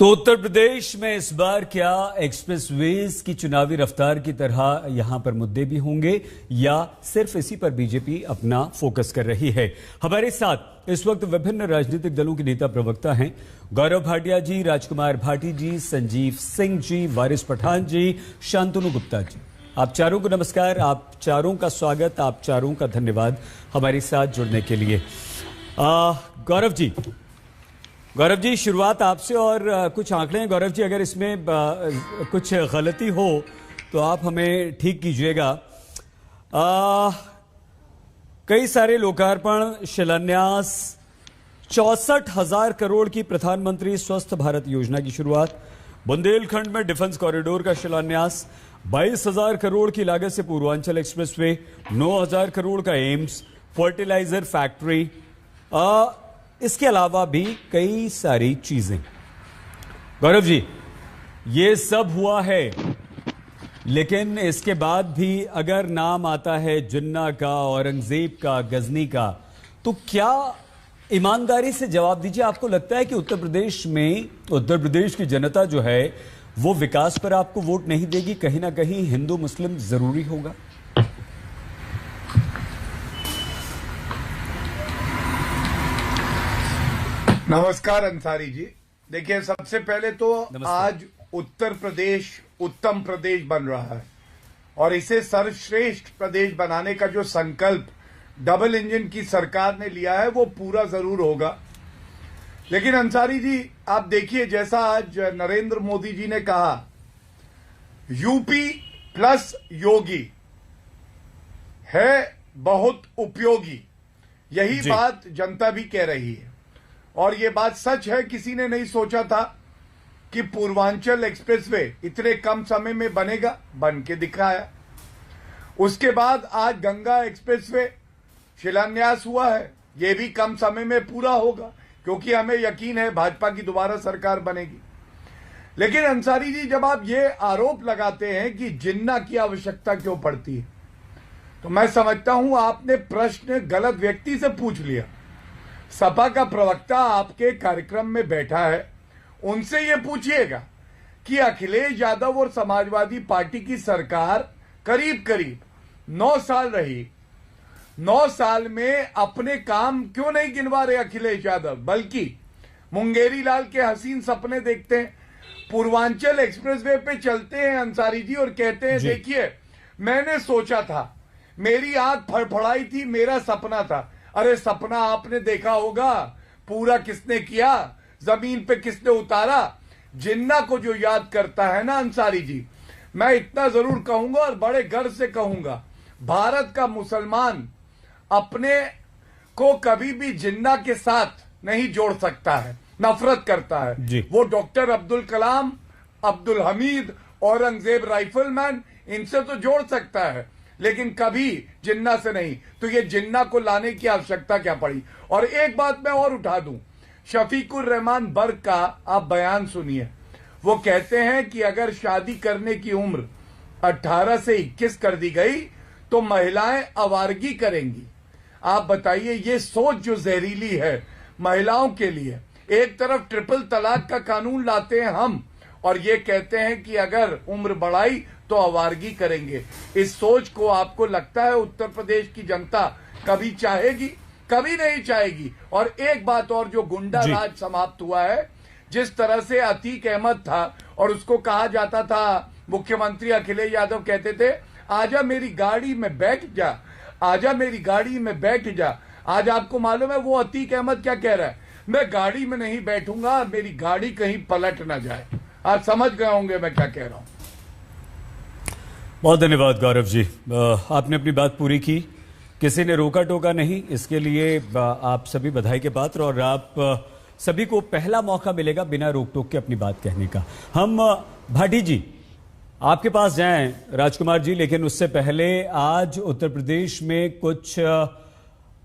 तो उत्तर प्रदेश में इस बार क्या एक्सप्रेसवेज की चुनावी रफ्तार की तरह यहां पर मुद्दे भी होंगे या सिर्फ इसी पर बीजेपी अपना फोकस कर रही है? हमारे साथ इस वक्त विभिन्न राजनीतिक दलों के नेता प्रवक्ता हैं। गौरव भाटिया जी, राजकुमार भाटी जी, संजीव सिंह जी, वारिस पठान जी, शांतनु गुप्ता जी, आप चारों को नमस्कार, आप चारों का स्वागत, आप चारों का धन्यवाद हमारे साथ जुड़ने के लिए। गौरव जी शुरुआत आपसे और कुछ आंकड़े। गौरव जी, अगर इसमें कुछ गलती हो तो आप हमें ठीक कीजिएगा। कई सारे लोकार्पण, शिलान्यास, 64,000 करोड़ की प्रधानमंत्री स्वस्थ भारत योजना की शुरुआत, बुंदेलखंड में डिफेंस कॉरिडोर का शिलान्यास, 22,000 करोड़ की लागत से पूर्वांचल एक्सप्रेसवे, 9,000 करोड़ का एम्स, फर्टिलाइजर फैक्ट्री, इसके अलावा भी कई सारी चीजें। गौरव जी, ये सब हुआ है, लेकिन इसके बाद भी अगर नाम आता है जिन्ना का, औरंगजेब का, गजनी का, तो क्या ईमानदारी से जवाब दीजिए, आपको लगता है कि उत्तर प्रदेश की जनता जो है वो विकास पर आपको वोट नहीं देगी? कहीं ना कहीं हिंदू मुस्लिम जरूरी होगा? नमस्कार अंसारी जी। देखिए, सबसे पहले तो आज उत्तर प्रदेश उत्तम प्रदेश बन रहा है और इसे सर्वश्रेष्ठ प्रदेश बनाने का जो संकल्प डबल इंजन की सरकार ने लिया है वो पूरा जरूर होगा। लेकिन अंसारी जी, आप देखिए, जैसा आज नरेंद्र मोदी जी ने कहा, यूपी प्लस योगी है बहुत उपयोगी, यही बात जनता भी कह रही है और ये बात सच है। किसी ने नहीं सोचा था कि पूर्वांचल एक्सप्रेसवे इतने कम समय में बनेगा, बन के दिखाया। उसके बाद आज गंगा एक्सप्रेसवे शिलान्यास हुआ है, ये भी कम समय में पूरा होगा क्योंकि हमें यकीन है भाजपा की दोबारा सरकार बनेगी। लेकिन अंसारी जी, जब आप ये आरोप लगाते हैं कि जिन्ना की आवश्यकता क्यों पड़ती है, तो मैं समझता हूं आपने प्रश्न गलत व्यक्ति से पूछ लिया। सपा का प्रवक्ता आपके कार्यक्रम में बैठा है, उनसे ये पूछिएगा कि अखिलेश यादव और समाजवादी पार्टी की सरकार करीब करीब 9 साल रही, 9 साल में अपने काम क्यों नहीं गिनवा रहे अखिलेश यादव, बल्कि मुंगेरी लाल के हसीन सपने देखते हैं, पूर्वांचल एक्सप्रेसवे पे चलते हैं अंसारी जी और कहते हैं देखिए मैंने सोचा था, मेरी आंख फड़फड़ाई थी, मेरा सपना था। अरे सपना आपने देखा होगा, पूरा किसने किया, जमीन पे किसने उतारा? जिन्ना को जो याद करता है ना अंसारी जी, मैं इतना जरूर कहूंगा और बड़े गर्व से कहूंगा, भारत का मुसलमान अपने को कभी भी जिन्ना के साथ नहीं जोड़ सकता है, नफरत करता है। वो डॉक्टर अब्दुल कलाम, अब्दुल हमीद, औरंगजेब राइफलमैन, इनसे तो जोड़ सकता है, लेकिन कभी जिन्ना से नहीं। तो ये जिन्ना को लाने की आवश्यकता क्या पड़ी? और एक बात मैं और उठा दूं, शफीकुर रहमान बर्क का आप बयान सुनिए। वो कहते हैं कि अगर शादी करने की उम्र 18 से 21 कर दी गई तो महिलाएं आवारगी करेंगी। आप बताइए, ये सोच जो जहरीली है महिलाओं के लिए। एक तरफ ट्रिपल तलाक का कानून लाते हैं हम और ये कहते हैं कि अगर उम्र बढ़ाई तो आवारगी करेंगे। इस सोच को आपको लगता है उत्तर प्रदेश की जनता कभी चाहेगी? कभी नहीं चाहेगी। और एक बात और, जो गुंडा राज समाप्त हुआ है, जिस तरह से अतीक अहमद था और उसको कहा जाता था, मुख्यमंत्री अखिलेश यादव कहते थे आजा मेरी गाड़ी में बैठ जा, आजा मेरी गाड़ी में बैठ जा। आज आपको मालूम है वो अतीक अहमद क्या कह रहा है? मैं गाड़ी में नहीं बैठूंगा, मेरी गाड़ी कहीं पलट ना जाए। आप समझ गए होंगे मैं क्या कह रहा हूं। बहुत धन्यवाद गौरव जी, आपने अपनी बात पूरी की, किसी ने रोका टोका नहीं, इसके लिए आप सभी बधाई के पात्र और आप सभी को पहला मौका मिलेगा बिना रोक टोक के अपनी बात कहने का। हम भाटी जी आपके पास जाएं, राजकुमार जी, लेकिन उससे पहले आज उत्तर प्रदेश में कुछ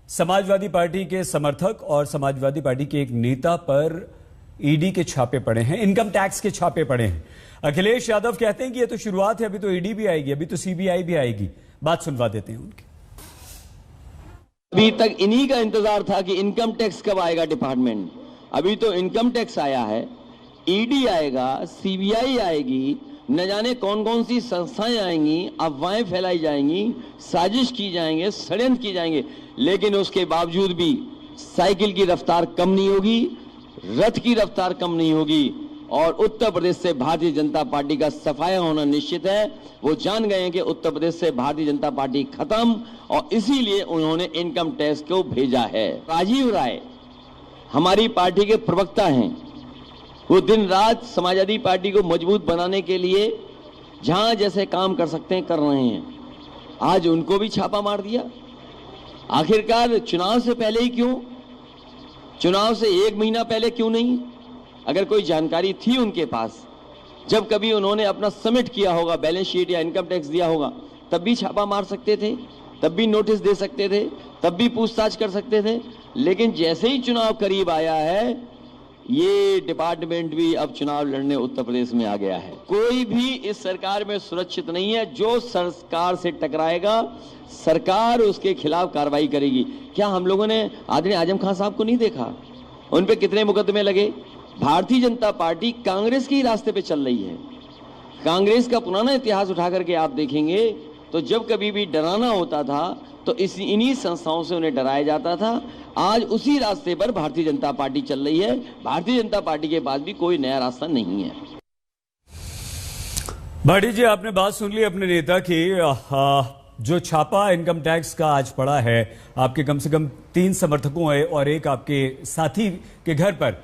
समाजवादी पार्टी के समर्थक और समाजवादी पार्टी के एक नेता पर ईडी के छापे पड़े हैं, इनकम टैक्स के छापे पड़े हैं। अखिलेश यादव कहते हैं कि ये तो शुरुआत है, अभी तो ईडी भी आएगी, अभी तो सीबीआई भी आएगी। बात सुनवा देते हैं उनकी। अभी तक इन्हीं का इंतजार था कि इनकम टैक्स कब आएगा डिपार्टमेंट। अभी तो इनकम टैक्स आया है, ईडी आएगा, सीबीआई आएगी, न जाने कौन कौन सी संस्थाएं आएंगी, अफवाहें फैलाई जाएंगी, साजिश की जाएंगे, षड्यंत्र की जाएंगे, लेकिन उसके बावजूद भी साइकिल की रफ्तार कम नहीं होगी, रथ की रफ्तार कम नहीं होगी और उत्तर प्रदेश से भारतीय जनता पार्टी का सफाया होना निश्चित है। वो जान गए हैं कि उत्तर प्रदेश से भारतीय जनता पार्टी खत्म और इसीलिए उन्होंने इनकम टैक्स को भेजा है। राजीव राय हमारी पार्टी के प्रवक्ता हैं, वो दिन रात समाजवादी पार्टी को मजबूत बनाने के लिए जहां जैसे काम कर सकते हैं कर रहे हैं। आज उनको भी छापा मार दिया। आखिरकार चुनाव से पहले ही क्यों, चुनाव से 1 महीना पहले क्यों नहीं? अगर कोई जानकारी थी उनके पास, जब कभी उन्होंने अपना सबमिट किया होगा, बैलेंस शीट या इनकम टैक्स दिया होगा, तब भी छापा मार सकते थे, तब भी नोटिस दे सकते थे, तब भी पूछताछ कर सकते थे। लेकिन जैसे ही चुनाव करीब आया है, ये डिपार्टमेंट भी अब चुनाव लड़ने उत्तर प्रदेश में आ गया है। कोई भी इस सरकार में सुरक्षित नहीं है। जो सरकार से टकराएगा, सरकार उसके खिलाफ कार्रवाई करेगी। क्या हम लोगों ने आदरणीय आजम खान साहब को नहीं देखा? उन पे कितने मुकदमे लगे? भारतीय जनता पार्टी कांग्रेस के ही रास्ते पे चल रही है। कांग्रेस का पुराना इतिहास उठा करके आप देखेंगे तो जब कभी भी डराना होता था तो इन्हीं संस्थाओं से उन्हें डराया जाता था। आज उसी रास्ते पर भारतीय जनता पार्टी चल रही है। भारतीय जनता पार्टी के पास भी कोई नया रास्ता नहीं है। भाटी जी, आपने बात सुन ली अपने नेता की। जो छापा इनकम टैक्स का आज पड़ा है, आपके कम से कम 3 समर्थकों और एक आपके साथी के घर पर,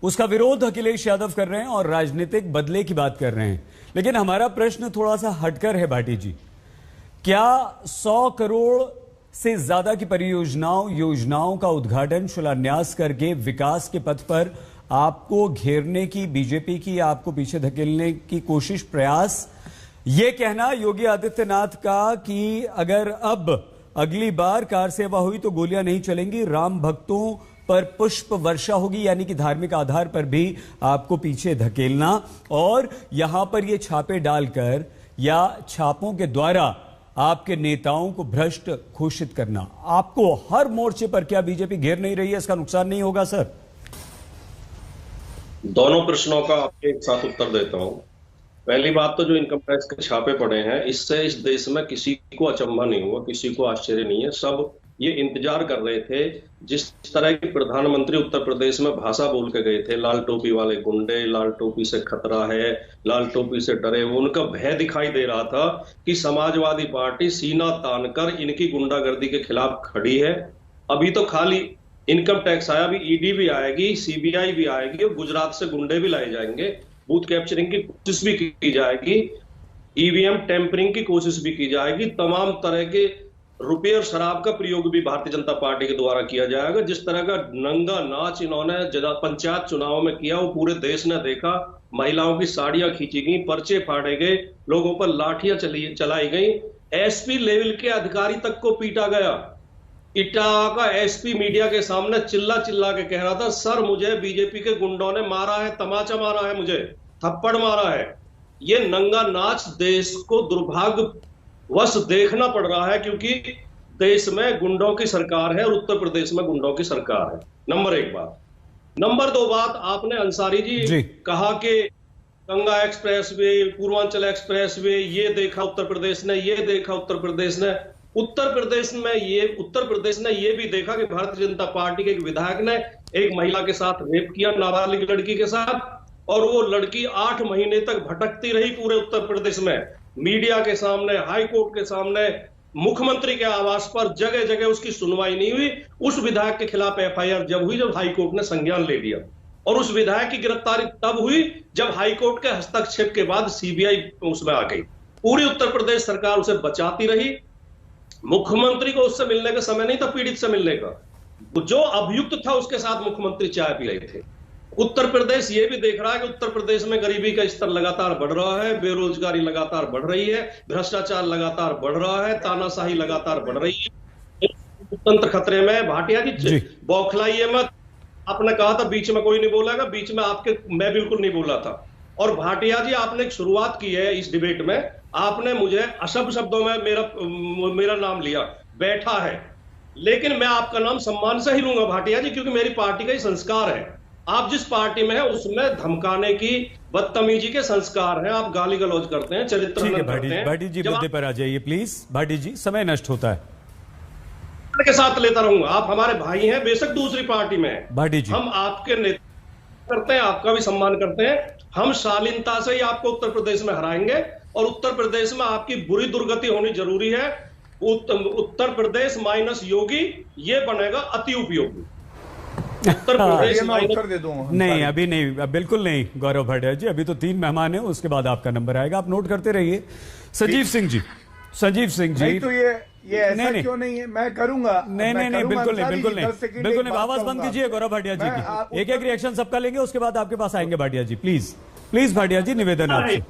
उसका विरोध अखिलेश यादव कर रहे हैं और राजनीतिक बदले की बात कर रहे हैं। लेकिन हमारा प्रश्न थोड़ा सा हटकर है भाटी जी। क्या 100 करोड़ से ज्यादा की योजनाओं का उद्घाटन, शिलान्यास करके विकास के पथ पर आपको घेरने की बीजेपी की, आपको पीछे धकेलने की कोशिश, प्रयास, ये कहना योगी आदित्यनाथ का कि अगर अब अगली बार कार सेवा हुई तो गोलियां नहीं चलेंगी, राम भक्तों पर पुष्प वर्षा होगी, यानी कि धार्मिक आधार पर भी आपको पीछे धकेलना और यहां पर ये छापे डालकर या छापों के द्वारा आपके नेताओं को भ्रष्ट घोषित करना, आपको हर मोर्चे पर क्या बीजेपी घेर नहीं रही है? इसका नुकसान नहीं होगा सर? दोनों प्रश्नों का आपके एक साथ उत्तर देता हूं। पहली बात तो जो इनकम टैक्स के छापे पड़े हैं, इससे इस देश में किसी को अचंभा नहीं हुआ, किसी को आश्चर्य नहीं है। सब ये इंतजार कर रहे थे। जिस तरह के प्रधानमंत्री उत्तर प्रदेश में भाषा बोल के गए थे, लाल टोपी वाले गुंडे, लाल टोपी से खतरा है, लाल टोपी से डरे, उनका भय दिखाई दे रहा था कि समाजवादी पार्टी सीना तानकर इनकी गुंडागर्दी के खिलाफ खड़ी है। अभी तो खाली इनकम टैक्स आया, अभी ईडी भी आएगी, सीबीआई भी आएगी और गुजरात से गुंडे भी लाए जाएंगे। बूथ कैप्चरिंग की कोशिश भी की जाएगी, ईवीएम टेम्परिंग की कोशिश भी की जाएगी, तमाम तरह के रुपये और शराब का प्रयोग भी भारतीय जनता पार्टी के द्वारा किया जाएगा। जिस तरह का नंगा नाच इन्होंने पंचायत चुनाव में किया, वो पूरे देश ने देखा। महिलाओं की साड़ियां खींची गई, पर्चे फाड़े गए, लोगों पर लाठियां चलाई गई, एसपी लेवल के अधिकारी तक को पीटा गया। इटावा का एसपी मीडिया के सामने चिल्ला चिल्ला के कह रहा था, सर मुझे बीजेपी के गुंडों ने मारा है, तमाचा मारा है, मुझे थप्पड़ मारा है। ये नंगा नाच देश को दुर्भाग्यवश देखना पड़ रहा है, क्योंकि देश में गुंडों की सरकार है और उत्तर प्रदेश में गुंडों की सरकार है। नंबर 1 बात। नंबर 2 बात, आपने अंसारी जी कहा कि Ganga express way, Purvanchal express way, ये देखा उत्तर प्रदेश ने, ये देखा उत्तर प्रदेश ने। उत्तर प्रदेश ने ये भी देखा कि भारतीय जनता पार्टी के एक विधायक ने एक महिला के साथ रेप किया, नाबालिग लड़की के साथ, और वो लड़की 8 महीने तक भटकती रही पूरे उत्तर प्रदेश में, मीडिया के सामने, हाई कोर्ट के सामने, मुख्यमंत्री के आवास पर, जगह जगह उसकी सुनवाई नहीं हुई। उस विधायक के खिलाफ एफआईआर जब हुई, जब हाई कोर्ट ने संज्ञान ले लिया, और उस विधायक की गिरफ्तारी तब हुई जब हाई कोर्ट के हस्तक्षेप के बाद सीबीआई उसमें आ गई। पूरी उत्तर प्रदेश सरकार उसे बचाती रही। मुख्यमंत्री को उससे मिलने का समय नहीं था, पीड़ित से मिलने का। जो अभियुक्त था उसके साथ मुख्यमंत्री चाय पी रहे थे। उत्तर प्रदेश ये भी देख रहा है कि उत्तर प्रदेश में गरीबी का स्तर लगातार बढ़ रहा है, बेरोजगारी लगातार बढ़ रही है, भ्रष्टाचार लगातार बढ़ रहा है, तानाशाही लगातार बढ़ रही है, तंत्र खतरे में। भाटिया जी बौखलाइए मत। आपने कहा था बीच में कोई नहीं बोलेगा, बीच में मैं बिल्कुल नहीं बोला था। और भाटिया जी, आपने एक शुरुआत की है इस डिबेट में, आपने मुझे अशब्द शब्दों में मेरा नाम लिया, बैठा है, लेकिन मैं आपका नाम सम्मान से ही लूंगा भाटिया जी, क्योंकि मेरी पार्टी का ही संस्कार है। आप जिस पार्टी में है उसमें धमकाने की, बदतमीजी के संस्कार हैं। आप गाली गलौज करते हैं, चरित्र ठीक है हनन करते हैं। भाटी जी, मुद्दे पर आ जाइए प्लीज। भाटी जी, समय नष्ट होता है। के साथ लेता रहूंगा, आप हमारे भाई हैं, बेशक दूसरी पार्टी में हैं। भाटी जी, हम आपके नेतृत्व करते हैं, आपका भी सम्मान करते हैं। हम शालीनता से ही आपको उत्तर प्रदेश में हराएंगे और उत्तर प्रदेश में आपकी बुरी दुर्गति होनी जरूरी है। उत्तर प्रदेश माइनस योगी, ये बनेगा अति उपयोगी। उत्तर प्रदेश मैं उत्तर दे दूंगा। नहीं अभी नहीं, बिल्कुल नहीं गौरव भाटिया जी, अभी तो 3 मेहमान हैं, उसके बाद आपका नंबर आएगा, आप नोट करते रहिए। संजीव सिंह जी, संजीव सिंह जी, नहीं तो ये ऐसा क्यों नहीं है? मैं करूंगा। नहीं, बिल्कुल नहीं, बिल्कुल नहीं, आवाज बंद कीजिए गौरव भाटिया जी की। एक रिएक्शन सबका लेंगे, उसके बाद आपके पास आएंगे भाटिया जी। प्लीज प्लीज भाटिया जी, निवेदन आपसे,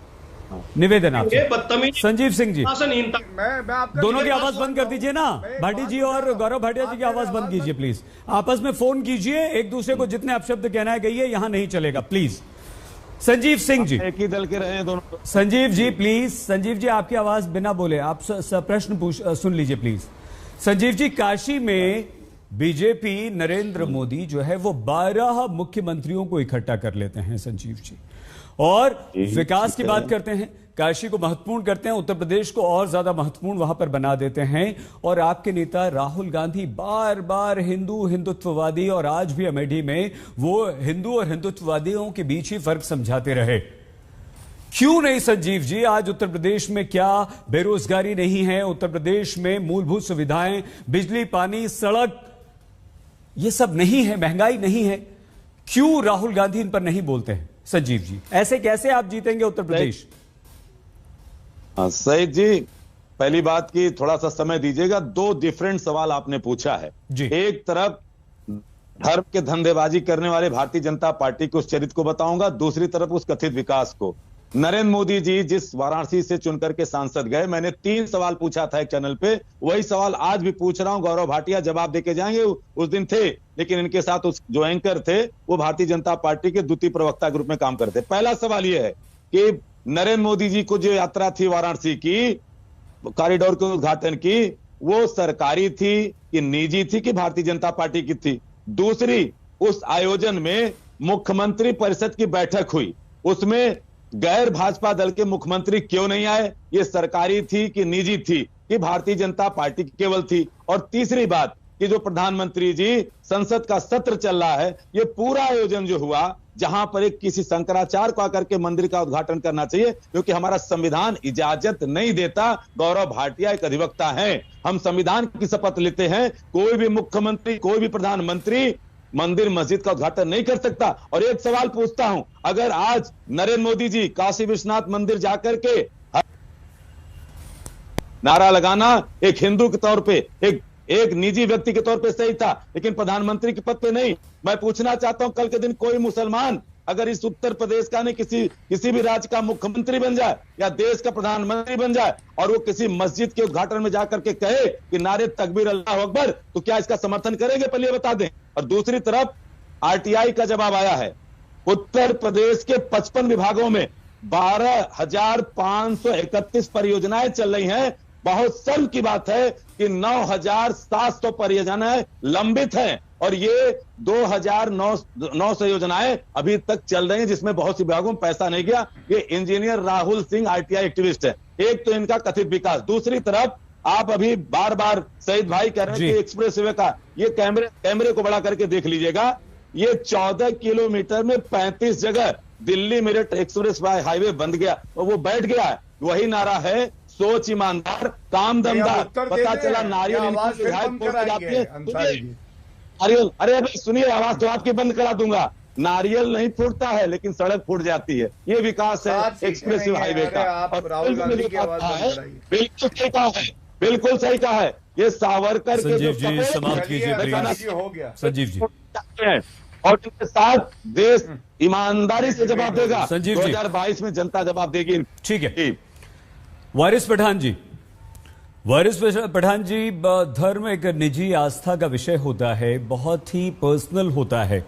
निवेदन आपसे। संजीव सिंह जी, मैं दोनों की आवाज बंद कर दीजिए ना, भाटी जी और गौरव भाटिया जी की आवाज बंद कीजिए प्लीज। आपस में फोन कीजिए, एक दूसरे को जितने अपशब्द कहना है कहिए, यहां नहीं चलेगा प्लीज। संजीव सिंह जी, एक ही दल के रहे हैं दोनों। संजीव जी प्लीज, संजीव जी आपकी आवाज बिना बोले आप प्रश्न सुन लीजिए प्लीज। संजीव जी, काशी में बीजेपी नरेंद्र मोदी जो है वो 12 मुख्यमंत्रियों को इकट्ठा कर लेते हैं संजीव जी, और विकास की बात करते हैं, काशी को महत्वपूर्ण करते हैं, उत्तर प्रदेश को और ज्यादा महत्वपूर्ण वहां पर बना देते हैं। और आपके नेता राहुल गांधी बार बार हिंदुत्ववादी, और आज भी अमेठी में वो हिंदू और हिंदुत्ववादियों के बीच ही फर्क समझाते रहे। क्यों नहीं संजीव जी? आज उत्तर प्रदेश में क्या बेरोजगारी नहीं है? उत्तर प्रदेश में मूलभूत सुविधाएं, बिजली, पानी, सड़क, ये सब नहीं है, महंगाई नहीं है, क्यों राहुल गांधी इन पर नहीं बोलते हैं? संजीव जी, ऐसे कैसे आप जीतेंगे उत्तर प्रदेश? सईद जी, पहली बात की थोड़ा सा समय दीजिएगा। 2 डिफरेंट सवाल आपने पूछा है जी। एक तरफ धर्म के धंधेबाजी करने वाले भारतीय जनता पार्टी के उस चरित्र को बताऊंगा, दूसरी तरफ उस कथित विकास को। नरेंद्र मोदी जी जिस वाराणसी से चुनकर के सांसद गए, मैंने 3 सवाल पूछा था एक चैनल पे, वही सवाल आज भी पूछ रहा हूं। गौरव भाटिया जवाब देके जाएंगे, उस दिन थे, लेकिन इनके साथ उस जो एंकर थे वो भारतीय जनता पार्टी के द्वितीय प्रवक्ता ग्रुप में काम करते। पहला सवाल यह है कि नरेंद्र मोदी जी को जो यात्रा थी वाराणसी की, कॉरिडोर के उद्घाटन की, वो सरकारी थी कि निजी थी कि भारतीय जनता पार्टी की थी? दूसरी, उस आयोजन में मुख्यमंत्री परिषद की बैठक हुई, उसमें गैर भाजपा दल के मुख्यमंत्री क्यों नहीं आए? ये सरकारी थी कि निजी थी कि भारतीय जनता पार्टी की केवल थी? और तीसरी बात कि जो प्रधानमंत्री जी संसद का सत्र चल रहा है, ये पूरा आयोजन जो हुआ, जहां पर एक किसी शंकराचार्य को आकर के मंदिर का उद्घाटन करना चाहिए, क्योंकि हमारा संविधान इजाजत नहीं देता। गौरव भाटिया एक अधिवक्ता हैं, हम संविधान की शपथ लेते हैं, कोई भी मुख्यमंत्री, कोई भी प्रधानमंत्री मंदिर मस्जिद का उद्घाटन नहीं कर सकता। और एक सवाल पूछता हूं, अगर आज नरेंद्र मोदी जी काशी विश्वनाथ मंदिर जाकर के नारा लगाना एक हिंदू के तौर पे, एक निजी व्यक्ति के तौर पे सही था, लेकिन प्रधानमंत्री के पद पे नहीं। मैं पूछना चाहता हूं, कल के दिन कोई मुसलमान अगर इस उत्तर प्रदेश का नहीं किसी भी राज्य का मुख्यमंत्री बन जाए या देश का प्रधानमंत्री बन जाए, और वो किसी मस्जिद के उद्घाटन में जाकर के कहे कि नारे तकबीर अल्लाह अकबर, तो क्या इसका समर्थन करेंगे? पहले ये बता दें। और दूसरी तरफ आरटीआई का जवाब आया है, उत्तर प्रदेश के 55 विभागों में 12,531 परियोजनाएं चल रही हैं। बहुत शर्म की बात है कि 9,700 परियोजनाएं लंबित हैं, और ये 2,900 योजनाएं अभी तक चल रही हैं, जिसमें बहुत सी विभागों में पैसा नहीं गया। ये engineer Rahul Singh RTI activist है। एक तो इनका कथित विकास, दूसरी तरफ आप अभी बार बार सईद भाई कह रहे हैं कि एक्सप्रेस वे का ये कैमरे को बड़ा करके देख लीजिएगा, ये 14 किलोमीटर में 35 जगह दिल्ली मेरठ एक्सप्रेस हाईवे बंद गया और वो बैठ गया है। वही नारा है, सोच ईमानदार, काम दमदार। पता चला नारियल नारियल, अरे सुनिए, आवाज तो आपकी बंद करा दूंगा। नारियल नहीं फूटता है, लेकिन सड़क फूट जाती है। ये विकास है एक्सप्रेस हाईवे का। बिल्कुल सही कहा है, बिल्कुल सही कहा है। ये सावरकर के संजीव जी समाप्त कीजिए हो गया संजीव जी, और इनके साथ देश ईमानदारी से जवाब देगा। संजीव जी, 2022 में जनता जवाब देगी। ठीक है। वारिस पठान जी, धर्म एक निजी आस्था का विषय होता है, बहुत ही पर्सनल होता है।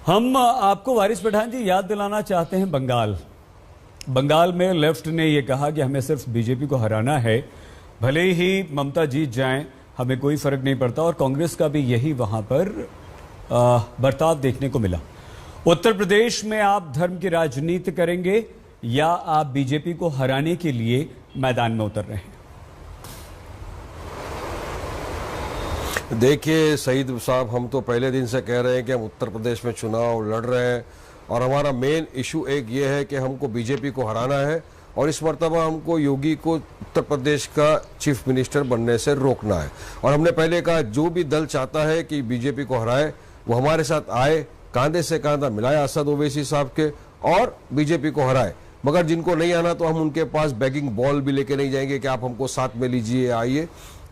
हम आपको वारिस पठान जी याद दिलाना चाहते हैं बंगाल में लेफ्ट ने यह कहा कि हमें सिर्फ बीजेपी को हराना है, भले ही ममता जीत जाएं हमें कोई फर्क नहीं पड़ता, और कांग्रेस का भी यही वहां पर बर्ताव देखने को मिला। उत्तर प्रदेश में आप धर्म की राजनीति करेंगे या आप बीजेपी को हराने के लिए मैदान में उतर रहे हैं? देखिए सईद साहब, हम तो पहले दिन से कह रहे हैं कि हम उत्तर प्रदेश में चुनाव लड़ रहे हैं और हमारा मेन इशू एक ये है कि हमको बीजेपी को हराना है और इस मर्तबा हमको योगी को उत्तर प्रदेश का चीफ मिनिस्टर बनने से रोकना है। और हमने पहले कहा जो भी दल चाहता है कि बीजेपी को हराए वो हमारे साथ आए, कांधे से कांधा मिलाए असद ओवैसी साहब के और बीजेपी को हराए। मगर जिनको नहीं आना तो हम उनके पास बैगिंग बॉल भी लेके नहीं जाएंगे कि आप हमको साथ में लीजिए, आइए।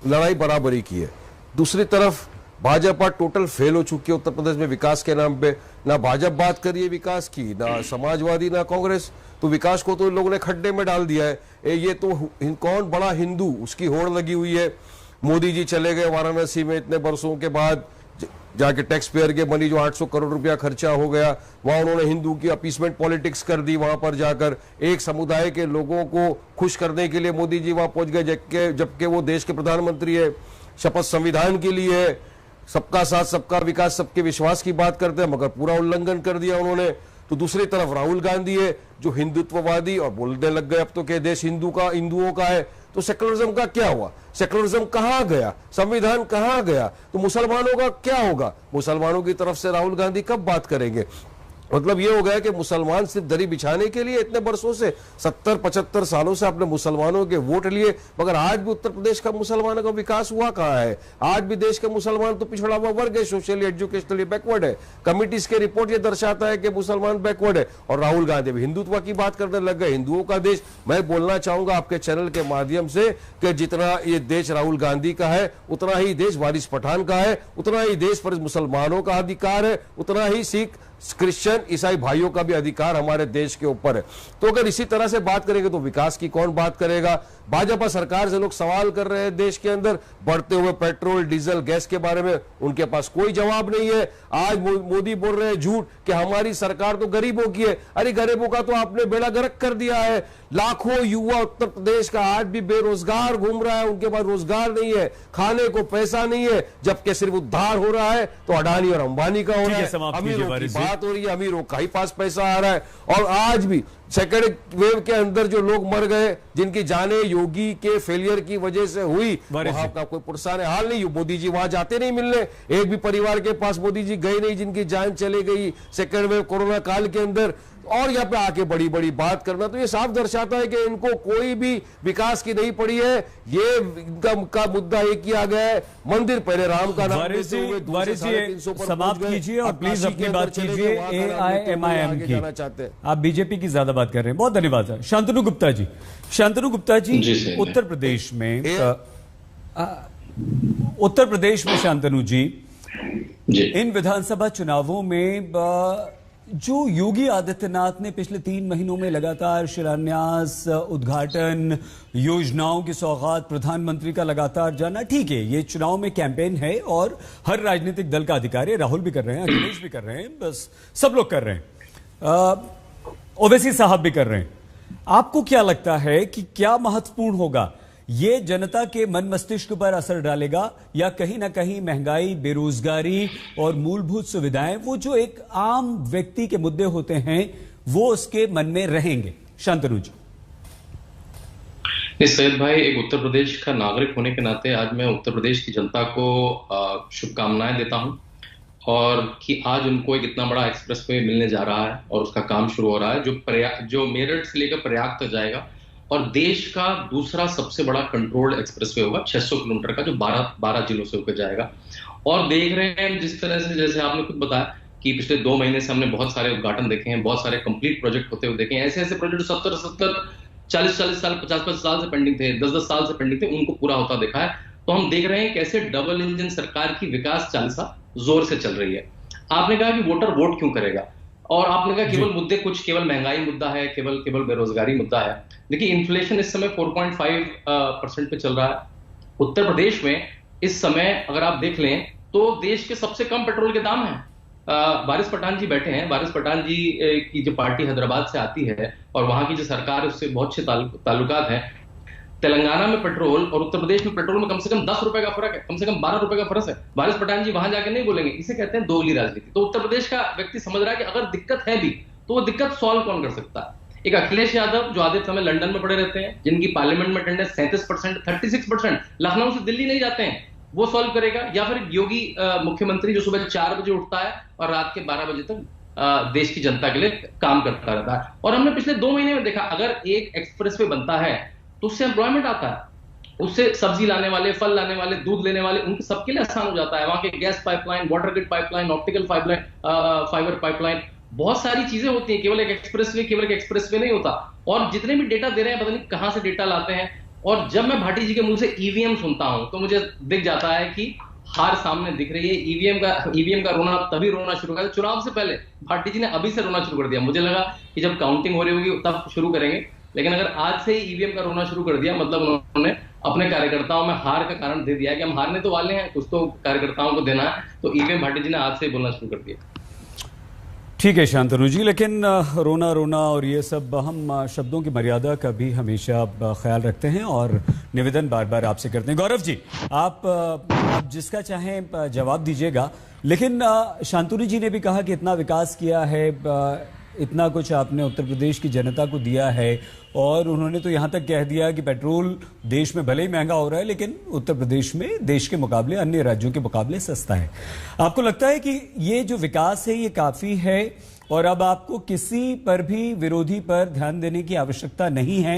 लड़ाई बराबरी की है। दूसरी तरफ भाजपा टोटल फेल हो चुकी है उत्तर प्रदेश में विकास के नाम पे। ना भाजपा बात करिए विकास की, ना समाजवादी, ना कांग्रेस। तो विकास को तो इन लोगों ने खड्डे में डाल दिया है। ये तो कौन बड़ा हिंदू, उसकी होड़ लगी हुई है। मोदी जी चले गए वाराणसी में इतने बरसों के बाद, जाके टैक्स पेयर के मनी जो 800 करोड़ रुपया खर्चा हो गया, वहां उन्होंने हिंदू की अपीसमेंट पॉलिटिक्स कर दी। वहां पर जाकर एक समुदाय के लोगों को खुश करने के लिए मोदी जी वहां पहुंच गए, जबकि वो देश के प्रधानमंत्री है। शपथ संविधान के लिए है, सबका साथ सबका विकास सबके विश्वास की बात करते हैं, मगर पूरा उल्लंघन कर दिया उन्होंने। तो दूसरी तरफ राहुल गांधी है जो हिंदुत्ववादी और बोलने लग गए अब तो कि देश हिंदुओं का है। तो सेकुलरिज्म का क्या हुआ? सेकुलरिज्म कहां गया? संविधान कहां गया? तो मुसलमानों का क्या होगा? मुसलमानों की तरफ से राहुल गांधी कब बात करेंगे? मतलब ये हो गया कि मुसलमान सिर्फ दरी बिछाने के लिए इतने बरसों से 70-75 सालों से आपने मुसलमानों के वोट लिए, मगर आज भी उत्तर प्रदेश का मुसलमानों का विकास हुआ कहां है? आज भी देश के मुसलमान तो पिछड़ा हुआ वर्ग है, सोशली एजुकेशनली बैकवर्ड है। कमिटीज के रिपोर्ट ये दर्शाता है कि मुसलमान बैकवर्ड है। और राहुल गांधी भी हिंदुत्व की बात करने लग गए, हिंदुओं का देश। मैं बोलना चाहूंगा आपके चैनल के माध्यम से कि जितना ये देश राहुल गांधी का है उतना ही देश वारिस पठान का है, उतना ही देश पर मुसलमानों का अधिकार है, उतना ही सिख, क्रिश्चियन, ईसाई भाइयों का भी अधिकार हमारे देश के ऊपर है। तो अगर इसी तरह से बात करेंगे तो विकास की कौन बात करेगा? भाजपा सरकार से लोग सवाल कर रहे हैं देश के अंदर बढ़ते हुए पेट्रोल, डीजल, गैस के बारे में, उनके पास कोई जवाब नहीं है। आज मोदी बोल रहे हैं झूठ कि हमारी सरकार तो गरीबों की है। अरे गरीबों का तो आपने बेड़ा गर्क कर दिया है। लाखों युवा उत्तर प्रदेश का आज भी बेरोजगार घूम रहा है, उनके पास रोजगार नहीं है, खाने को पैसा नहीं है, जबकि सिर्फ उद्धार हो रहा है तो अडानी और अंबानी का हो रहा है। अमीरों की बात हो रही है, अमीरों का ही पास पैसा आ रहा है। और आज भी सेकेंड वेव के अंदर जो लोग मर गए, जिनकी जाने योगी के फेलियर की वजह से हुई, वहां का कोई पुरसान हाल नहीं। मोदी जी वहां जाते नहीं मिलने, एक भी परिवार के पास मोदी जी गए नहीं जिनकी जान चली गई सेकेंड वेव कोरोना काल के अंदर। और यहाँ पे आके बड़ी बड़ी बात करना, तो ये साफ दर्शाता है कि इनको कोई भी विकास की नहीं पड़ी है। ये इनका मुद्दा एक ही आ गया है, मंदिर पहले राम का नाम लेते हुए समाप्त कीजिए और प्लीज अपनी बात कीजिए AIMIM की। आप बीजेपी की ज्यादा बात कर रहे हैं। बहुत धन्यवाद सर। शांतनु गुप्ता जी, उत्तर प्रदेश में शांतनु जी, इन विधानसभा चुनावों में जो योगी आदित्यनाथ ने पिछले 3 महीनों में लगातार शिलान्यास, उद्घाटन, योजनाओं की सौगात प्रधानमंत्री का लगातार जाना, ठीक है, ये चुनाव में कैंपेन है और हर राजनीतिक दल का अधिकार है। राहुल भी कर रहे हैं, अखिलेश भी कर रहे हैं, बस सब लोग कर रहे हैं, ओवैसी साहब भी कर रहे हैं। आपको क्या लगता है कि क्या महत्वपूर्ण होगा? ये जनता के मन मस्तिष्क पर असर डालेगा या कहीं ना कहीं महंगाई, बेरोजगारी और मूलभूत सुविधाएं, वो जो एक आम व्यक्ति के मुद्दे होते हैं, वो उसके मन में रहेंगे? शांतनु जी। सैयद भाई, एक उत्तर प्रदेश का नागरिक होने के नाते आज मैं उत्तर प्रदेश की जनता को शुभकामनाएं देता हूं और कि आज उनको एक इतना बड़ा एक्सप्रेसवे मिलने जा रहा है और उसका काम शुरू हो रहा है जो मेरठ से लेकर प्रयाग तक जाएगा और देश का दूसरा सबसे बड़ा कंट्रोल्ड एक्सप्रेसवे होगा 600 किलोमीटर का, जो 12 जिलों से होकर जाएगा। और देख रहे हैं जिस तरह से, जैसे आपने खुद बताया कि पिछले 2 महीने से हमने बहुत सारे उद्घाटन देखे हैं, बहुत सारे कंप्लीट प्रोजेक्ट होते हुए देखे हैं। ऐसे ऐसे प्रोजेक्ट 70-70, 40-40 साल, 50-50 साल से पेंडिंग थे, 10-10 साल से पेंडिंग थे, उनको पूरा होता देखा है। तो हम देख रहे हैं कैसे डबल इंजन सरकार की विकास चालिसा जोर से चल रही है। आपने कहा कि वोटर वोट क्यों करेगा, और आपने कहा केवल मुद्दे कुछ, केवल महंगाई मुद्दा है, केवल बेरोजगारी मुद्दा है। देखिए, इन्फ्लेशन इस समय 4.5% पे चल रहा है। उत्तर प्रदेश में इस समय अगर आप देख लें तो देश के सबसे कम पेट्रोल के दाम हैं। वारिस पठान जी बैठे हैं, वारिस पठान जी की जो पार्टी हैदराबाद से आती है और वहां की जो सरकार है उससे बहुत अच्छे ताल्लुकात हैं। तेलंगाना में पेट्रोल और उत्तर प्रदेश में पेट्रोल में कम से कम 10 रुपए का फर्क है, कम से कम 12 रुपए का फर्क है। वारिस पठान जी वहां जाके नहीं बोलेंगे, इसे कहते हैं दोगली राजनीति। तो उत्तर प्रदेश का व्यक्ति समझ रहा है कि अगर दिक्कत है भी तो वो दिक्कत सॉल्व कौन कर सकता है। एक अखिलेश यादव जो आधे समय लंदन में पड़े रहते हैं, जिनकी पार्लियामेंट में अटेंडेंस 37%, 36%, लखनऊ से दिल्ली नहीं जाते हैं, वो सॉल्व करेगा। या फिर योगी मुख्यमंत्री जो सुबह 4 बजे उठता है और रात के 12 बजे तक देश की जनता के लिए काम करता रहता है। और हमने पिछले 2 महीने में देखा, अगर एक एक्सप्रेसवे बनता है तो उससे एम्प्लॉयमेंट आता है, उससे सब्जी लाने वाले, फल लाने वाले, दूध लेने वाले, उनके सबके लिए आसान हो जाता है। वहां के gas pipeline, water grid pipeline, optical pipeline, fibre pipeline, बहुत सारी चीजें होती हैं। केवल एक एक्सप्रेसवे नहीं होता। और जितने भी डेटा दे रहे हैं, पता नहीं कहां से डेटा लाते हैं। और जब मैं भाटी जी के मुंह से ईवीएम सुनता हूं तो मुझे दिख जाता है कि हार सामने दिख रही है। ईवीएम का रोना तभी रोना शुरू कर, चुनाव से पहले भाटी जी ने अभी से रोना शुरू कर दिया। मुझे लगा कि जब काउंटिंग हो रही होगी तब शुरू करेंगे, लेकिन अगर आज से ही ईवीएम का रोना शुरू कर दिया, मतलब उन्होंने अपने कार्यकर्ताओं में हार का कारण दे दिया कि हम हारने तो वाले हैं, कुछ तो कार्यकर्ताओं को देना है। तो ईवीएम भाटी जी ने आज से ही बोलना शुरू कर दिया। ठीक है शांतनु जी, लेकिन रोना रोना और ये सब, हम शब्दों की मर्यादा का भी हमेशा ख्याल रखते हैं और निवेदन बार बार आपसे करते हैं। गौरव जी, आप जिसका चाहें जवाब दीजिएगा, लेकिन शांतनु जी ने भी कहा कि इतना विकास किया है, इतना कुछ आपने उत्तर प्रदेश की जनता को दिया है, और उन्होंने तो यहाँ तक कह दिया कि पेट्रोल देश में भले ही महंगा हो रहा है लेकिन उत्तर प्रदेश में देश के मुकाबले, अन्य राज्यों के मुकाबले सस्ता है। आपको लगता है कि ये जो विकास है ये काफी है और अब आपको किसी पर भी विरोधी पर ध्यान देने की आवश्यकता नहीं है?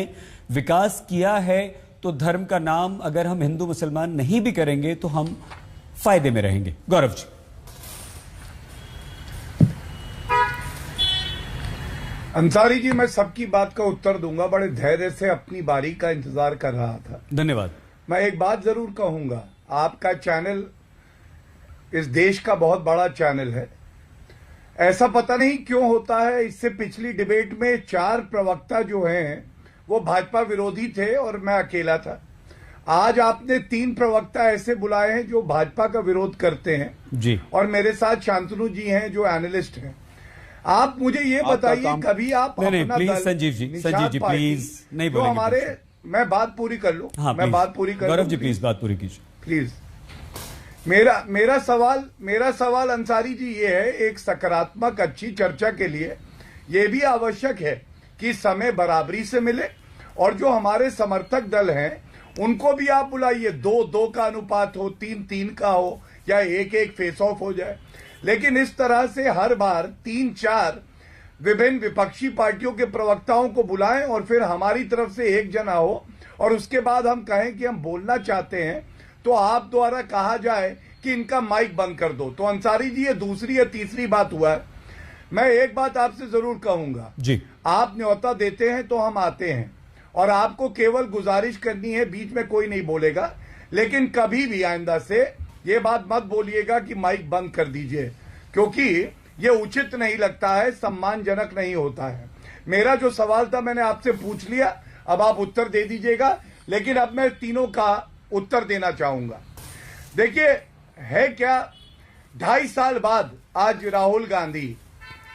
विकास किया है तो धर्म का नाम अगर हम हिंदू मुसलमान नहीं भी करेंगे तो हम फायदे में रहेंगे। गौरव जी। अंसारी जी, मैं सबकी बात का उत्तर दूंगा। बड़े धैर्य से अपनी बारी का इंतजार कर रहा था। धन्यवाद। मैं एक बात जरूर कहूंगा, आपका चैनल इस देश का बहुत बड़ा चैनल है। ऐसा पता नहीं क्यों होता है, इससे पिछली डिबेट में 4 प्रवक्ता जो हैं वो भाजपा विरोधी थे और मैं अकेला था। आज आपने 3 प्रवक्ता ऐसे बुलाए हैं जो भाजपा का विरोध करते हैं जी, और मेरे साथ शांतनु जी हैं जो एनालिस्ट हैं। आप मुझे ये बताइए, कभी आप नहीं, प्लीज संजीव जी प्लीज नहीं बोलेंगे। हमारे, मैं बात पूरी कर लूं। हाँ, मैं बात पूरी कर गौरव जी प्लीज बात पूरी कीजिए प्लीज। मेरा सवाल अंसारी जी ये है, एक सकारात्मक अच्छी चर्चा के लिए ये भी आवश्यक है कि समय बराबरी से मिले और जो हमारे समर्थक दल हैं उनको भी आप बुलाइए। 2-2 का अनुपात हो, 3-3 का हो, या 1-1 फेस ऑफ हो जाए। लेकिन इस तरह से हर बार 3-4 विभिन्न विपक्षी पार्टियों के प्रवक्ताओं को बुलाएं और फिर हमारी तरफ से एक जना हो और उसके बाद हम कहें कि हम बोलना चाहते हैं तो आप द्वारा कहा जाए कि इनका माइक बंद कर दो। तो अंसारी जी, ये दूसरी या तीसरी बात हुआ है। मैं एक बात आपसे जरूर कहूंगा जी, आप न्योता देते हैं तो हम आते हैं और आपको केवल गुजारिश करनी है, बीच में कोई नहीं बोलेगा, लेकिन कभी भी आइंदा से ये बात मत बोलिएगा कि माइक बंद कर दीजिए, क्योंकि ये उचित नहीं लगता है, सम्मानजनक नहीं होता है। मेरा जो सवाल था मैंने आपसे पूछ लिया, अब आप उत्तर दे दीजिएगा, लेकिन अब मैं तीनों का उत्तर देना चाहूंगा। देखिए, है क्या, 2.5 साल बाद आज राहुल गांधी